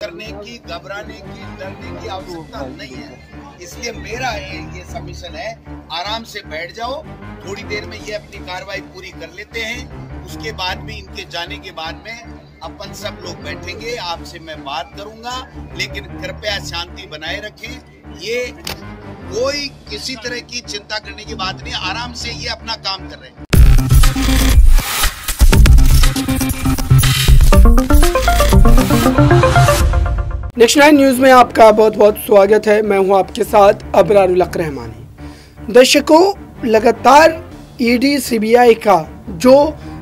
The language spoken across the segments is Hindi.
करने की, घबराने की, डरने की आवश्यकता नहीं है। इसलिए मेरा ये सबमिशन है, आराम से बैठ जाओ, थोड़ी देर में ये अपनी कार्रवाई पूरी कर लेते हैं। उसके बाद में, इनके जाने के बाद में अपन सब लोग बैठेंगे, आपसे मैं बात करूंगा, लेकिन कृपया शांति बनाए रखें। ये कोई किसी तरह की चिंता करने की बात नहीं, आराम से ये अपना काम कर रहे हैं। नेक्स्ट 9 न्यूज़ में आपका बहुत बहुत स्वागत है। मैं हूं आपके साथ अबरारुल हक रहमानी। दर्शकों, लगातार ईडी सीबीआई का जो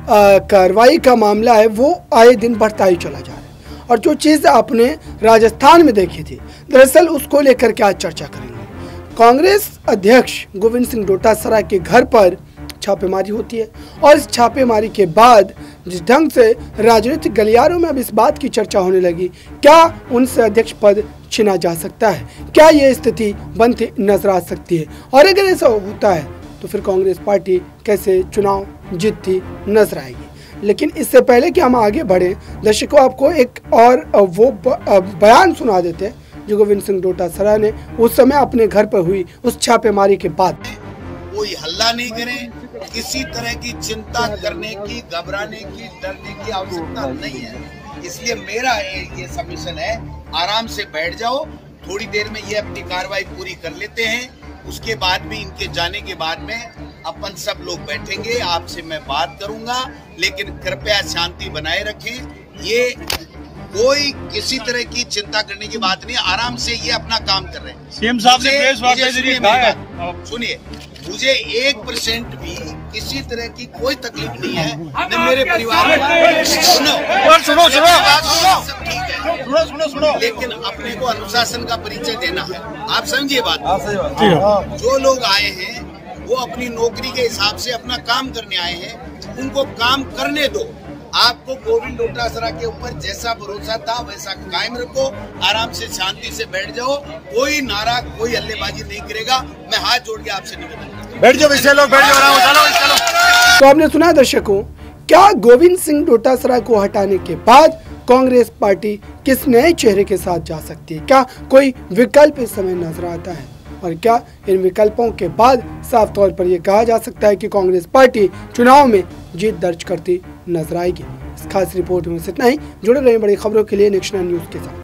कार्रवाई का मामला है वो आए दिन बढ़ता ही चला जा रहा है, और जो चीज़ आपने राजस्थान में देखी थी, दरअसल उसको लेकर के आज चर्चा करेंगे। कांग्रेस अध्यक्ष गोविंद सिंह डोटासरा के घर पर छापेमारी होती है, और इस छापेमारी के बाद जिस ढंग से राजनीतिक गलियारों में अब इस बात की चर्चा होने लगी, क्या उनसे अध्यक्ष पद छीना जा सकता है, क्या ये स्थिति बनती नजर आ सकती है, और अगर ऐसा होता है तो फिर कांग्रेस पार्टी कैसे चुनाव जीतती नजर आएगी। लेकिन इससे पहले कि हम आगे बढ़ें, दर्शकों आपको एक और वो बयान सुना देते हैं जो गोविंद सिंह डोटासरा ने उस समय अपने घर पर हुई उस छापेमारी के बाद। कोई हल्ला नहीं करें, किसी तरह की चिंता करने की, घबराने की, डरने की आवश्यकता नहीं है। इसलिए मेरा ये सबमिशन है, आराम से बैठ जाओ, थोड़ी देर में ये अपनी कार्रवाई पूरी कर लेते हैं। उसके बाद भी, इनके जाने के बाद में अपन सब लोग बैठेंगे, आपसे मैं बात करूंगा, लेकिन कृपया शांति बनाए रखें। ये कोई किसी तरह की चिंता करने की बात नहीं, आराम से ये अपना काम कर रहे हैं। सीएम साहब ने प्रेस वार्ता सुनिए, मुझे 1% भी किसी तरह की कोई तकलीफ नहीं है, न मेरे परिवार में। सुनो, लेकिन अपने को अनुशासन का परिचय देना है। आप समझिए बात। जो लोग आए हैं वो अपनी नौकरी के हिसाब से अपना काम करने आए हैं, उनको काम करने दो। आपको गोविंद डोटासरा के ऊपर जैसा भरोसा था वैसा कायम रखो, आराम से शांति से बैठ जाओ, कोई नारा, कोई हल्लेबाजी नहीं करेगा। मैं हाथ जोड़ के आपसे निवेदन, बैठ जाओ, लोग बैठ जाओ, चलो। तो आपने सुना दर्शकों, क्या गोविंद सिंह डोटासरा को हटाने के बाद कांग्रेस पार्टी किस नए चेहरे के साथ जा सकती है? क्या कोई विकल्प इस समय नजर आता है, और क्या इन विकल्पों के बाद साफ तौर पर यह कहा जा सकता है कि कांग्रेस पार्टी चुनाव में जीत दर्ज करती नजर आएगी? इस खास रिपोर्ट में इतना ही। जुड़े रहें बड़ी खबरों के लिए नेक्स्ट 9 न्यूज़ के साथ।